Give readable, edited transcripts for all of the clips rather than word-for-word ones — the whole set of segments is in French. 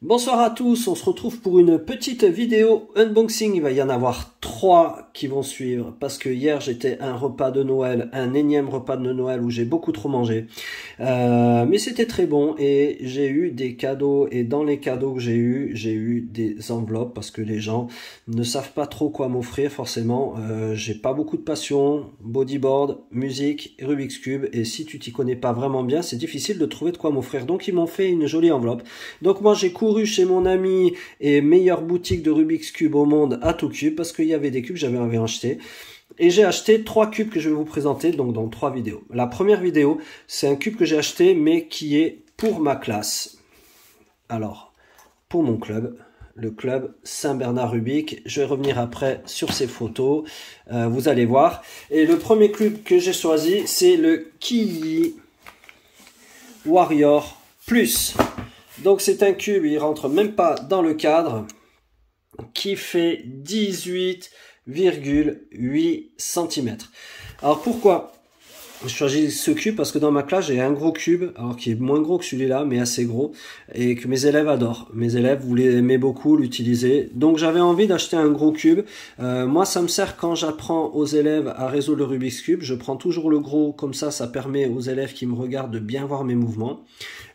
Bonsoir à tous, on se retrouve pour une petite vidéo unboxing. Il va y en avoir 3 qui vont suivre parce que hier j'étais un repas de Noël, un énième repas de Noël où j'ai beaucoup trop mangé. Mais c'était très bon et j'ai eu des cadeaux et dans les cadeaux que j'ai eu des enveloppes parce que les gens ne savent pas trop quoi m'offrir forcément. J'ai pas beaucoup de passion, bodyboard, musique, Rubik's Cube et si tu t'y connais pas vraiment bien, c'est difficile de trouver de quoi m'offrir. Donc ils m'ont fait une jolie enveloppe. Donc moi j'ai couru chez mon ami et meilleure boutique de Rubik's Cube au monde à tout cube parce qu'il y avait des cubes que j'avais envie d'acheter. Et j'ai acheté 3 cubes que je vais vous présenter donc dans 3 vidéos. La première vidéo, c'est un cube que j'ai acheté mais qui est pour ma classe. Alors, pour mon club, le club Saint-Bernard Rubik. Je vais revenir après sur ces photos, vous allez voir. Et le premier cube que j'ai choisi, c'est le Kiyi Warrior Plus. Donc c'est un cube, il rentre même pas dans le cadre, qui fait 18,8 cm. Alors pourquoi je choisis ce cube? Parce que dans ma classe j'ai un gros cube, alors qui est moins gros que celui-là, mais assez gros, et que mes élèves adorent. Mes élèves voulaient aimer beaucoup l'utiliser, donc j'avais envie d'acheter un gros cube. Moi ça me sert quand j'apprends aux élèves à résoudre le Rubik's Cube. Je prends toujours le gros, comme ça permet aux élèves qui me regardent de bien voir mes mouvements.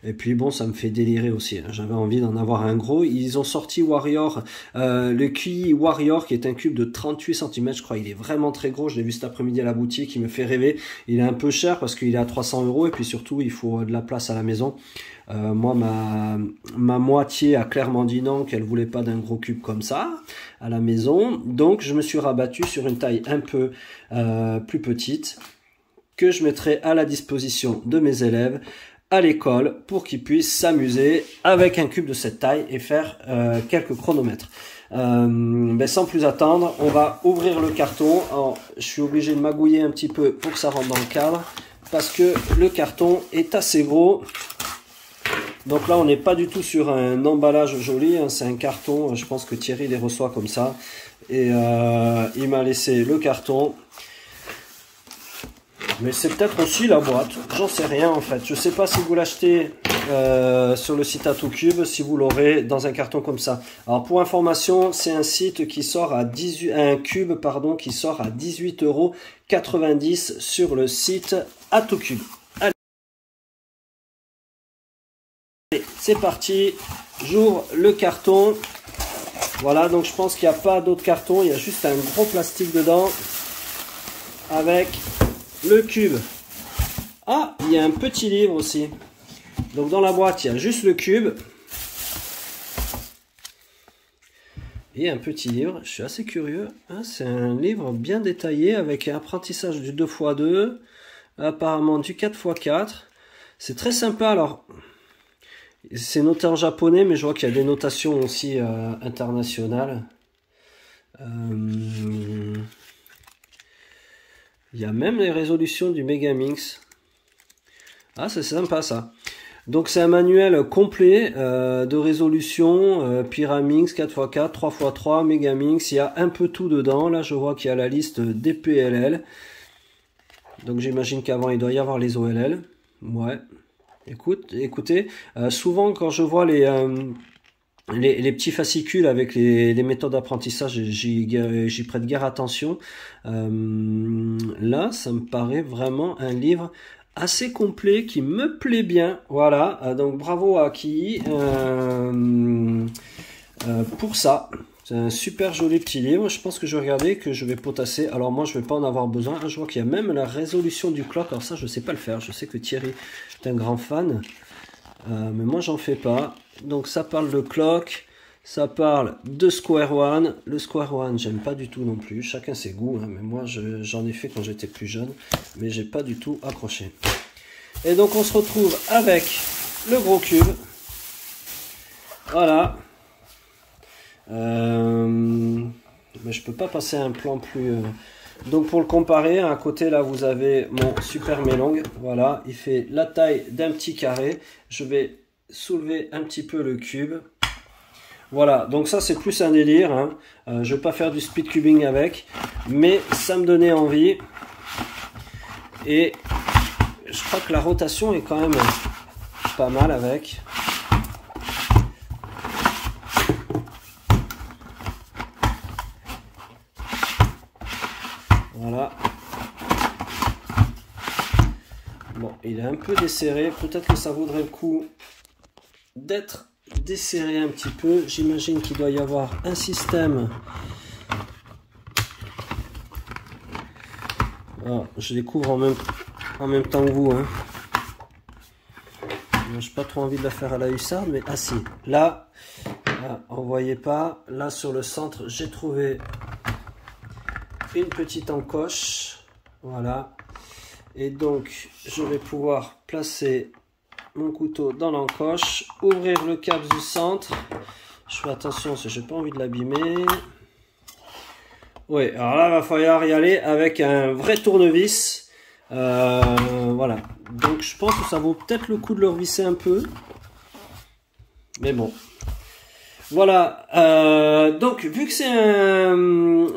Et puis bon, ça me fait délirer aussi. J'avais envie d'en avoir un gros. Ils ont sorti Warrior, le Kiyi Warrior, qui est un cube de 38 cm, je crois. Il est vraiment très gros. Je l'ai vu cet après-midi à la boutique. Il me fait rêver. Il est un peu cher parce qu'il est à 300 € et puis surtout, il faut de la place à la maison. Moi, ma moitié a clairement dit non, qu'elle voulait pas d'un gros cube comme ça à la maison. Donc, je me suis rabattu sur une taille un peu plus petite que je mettrai à la disposition de mes élèves à l'école pour qu'ils puissent s'amuser avec un cube de cette taille et faire quelques chronomètres. Sans plus attendre, on va ouvrir le carton. Alors, je suis obligé de magouiller un petit peu pour que ça rentre dans le cadre parce que le carton est assez gros. Donc là, on n'est pas du tout sur un emballage joli, hein, c'est un carton. Je pense que Thierry les reçoit comme ça. Et il m'a laissé le carton. Mais c'est peut-être aussi la boîte, j'en sais rien en fait. Je sais pas si vous l'achetez sur le site AtoCube, si vous l'aurez dans un carton comme ça. Alors pour information, c'est un site qui sort à un cube pardon, qui sort à 18,90 € sur le site AtoCube. Allez, c'est parti, j'ouvre le carton. Voilà, donc je pense qu'il n'y a pas d'autre carton, il y a juste un gros plastique dedans avec le cube. Ah, il y a un petit livre aussi. Donc dans la boîte, il y a juste le cube. Et un petit livre. Je suis assez curieux. Hein, c'est un livre bien détaillé avec un apprentissage du 2x2. Apparemment du 4x4. C'est très sympa. Alors, c'est noté en japonais, mais je vois qu'il y a des notations aussi internationales. Il y a même les résolutions du Megaminx. Ah, c'est sympa ça. Donc c'est un manuel complet de résolution, Pyraminx, 4x4, 3x3, Megaminx. Il y a un peu tout dedans. Là, je vois qu'il y a la liste des PLL. Donc j'imagine qu'avant, il doit y avoir les OLL. Ouais. Écoutez, souvent quand je vois les petits fascicules avec les méthodes d'apprentissage, j'y prête guère attention. Là, ça me paraît vraiment un livre assez complet qui me plaît bien. Voilà, donc bravo à Kiyi pour ça. C'est un super joli petit livre. Je pense que je vais regarder, que je vais potasser. Alors moi, je vais pas en avoir besoin. Je vois qu'il y a même la résolution du clock. Alors ça, je sais pas le faire. Je sais que Thierry est un grand fan. Mais moi, j'en fais pas. Donc ça parle de clock. Ça parle de Square One. Le Square One, j'aime pas du tout non plus. Chacun ses goûts. Hein. Mais moi, j'en ai fait quand j'étais plus jeune. Mais j'ai pas du tout accroché. Et donc, on se retrouve avec le gros cube. Voilà. Mais je peux pas passer à un plan plus... Donc pour le comparer, à côté là vous avez mon Super Melong. Voilà, il fait la taille d'un petit carré. Je vais soulever un petit peu le cube. Voilà, donc ça c'est plus un délire. Hein. Je vais pas faire du speed cubing avec, mais ça me donnait envie. Et je crois que la rotation est quand même pas mal avec. il est un peu desserré. Peut-être que ça vaudrait le coup d'être desserré un petit peu. J'imagine qu'il doit y avoir un système. Alors, je découvre en même temps que vous. Hein. J'ai pas trop envie de la faire à la hussarde, mais ah si. Là, on voyait pas. Là, sur le centre, j'ai trouvé une petite encoche. Voilà. Et donc, je vais pouvoir placer mon couteau dans l'encoche, ouvrir le cap du centre. Je fais attention, parce que j'ai pas envie de l'abîmer. Oui, alors là, il va falloir y aller avec un vrai tournevis. Voilà. Donc, je pense que ça vaut peut-être le coup de le revisser un peu. Mais bon. Voilà, donc vu que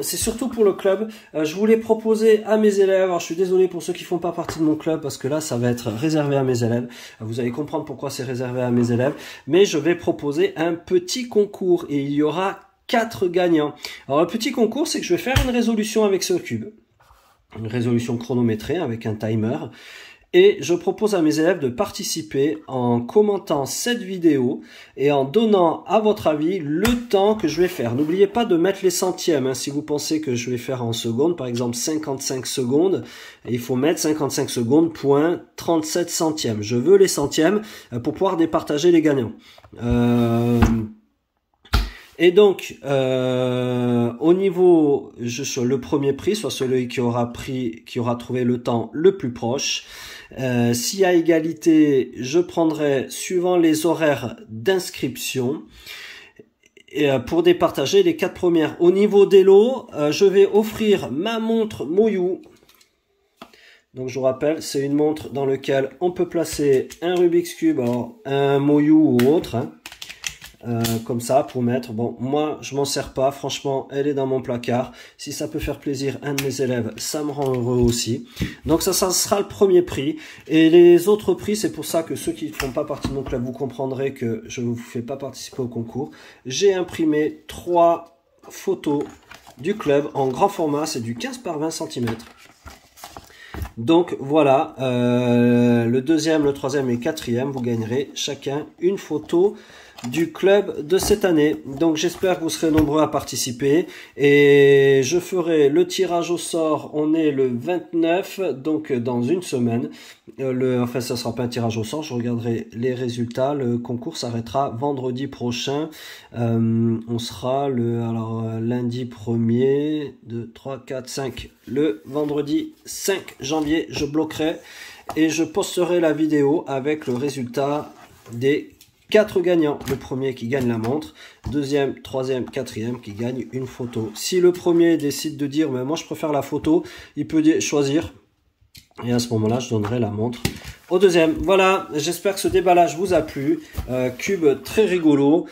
c'est surtout pour le club, je voulais proposer à mes élèves, alors je suis désolé pour ceux qui font pas partie de mon club parce que là ça va être réservé à mes élèves, vous allez comprendre pourquoi c'est réservé à mes élèves, mais je vais proposer un petit concours et il y aura 4 gagnants. Alors le petit concours, c'est que je vais faire une résolution avec ce cube, une résolution chronométrée avec un timer. Et je propose à mes élèves de participer en commentant cette vidéo et en donnant à votre avis le temps que je vais faire. N'oubliez pas de mettre les centièmes. Hein, si vous pensez que je vais faire en secondes, par exemple 55 secondes, il faut mettre 55 secondes point 37 centièmes. Je veux les centièmes pour pouvoir départager les gagnants. Et donc, au niveau, le premier prix, soit celui qui aura trouvé le temps le plus proche. S'il y a égalité, je prendrai suivant les horaires d'inscription. Et pour départager les 4 premières. Au niveau des lots, je vais offrir ma montre Moyou. Donc je vous rappelle, c'est une montre dans laquelle on peut placer un Rubik's Cube, alors un Moyou ou autre. Hein. Comme ça pour mettre, bon moi je m'en sers pas, franchement elle est dans mon placard, si ça peut faire plaisir à un de mes élèves ça me rend heureux aussi. Donc ça sera le premier prix et les autres prix, c'est pour ça que ceux qui ne font pas partie de mon club, vous comprendrez que je ne vous fais pas participer au concours. J'ai imprimé 3 photos du club en grand format, c'est du 15 par 20 cm. Donc voilà, le deuxième, le troisième et le quatrième, vous gagnerez chacun une photo du club de cette année. Donc j'espère que vous serez nombreux à participer et je ferai le tirage au sort. On est le 29, donc dans une semaine. Enfin ça sera pas un tirage au sort, je regarderai les résultats. Le concours s'arrêtera vendredi prochain. On sera lundi 1er, 2, 3, 4, 5. Le vendredi 5 janvier, je bloquerai et je posterai la vidéo avec le résultat des 4 gagnants. Le premier qui gagne la montre, deuxième, troisième, quatrième qui gagne une photo. Si le premier décide de dire mais moi je préfère la photo, il peut choisir et à ce moment-là je donnerai la montre au deuxième. Voilà, j'espère que ce déballage vous a plu. Cube très rigolo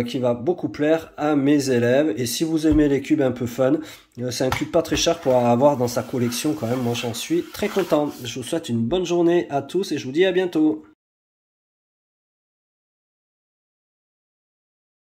qui va beaucoup plaire à mes élèves. Et si vous aimez les cubes un peu fun, c'est un cube pas très cher pour avoir dans sa collection quand même. Moi j'en suis très content. Je vous souhaite une bonne journée à tous et je vous dis à bientôt.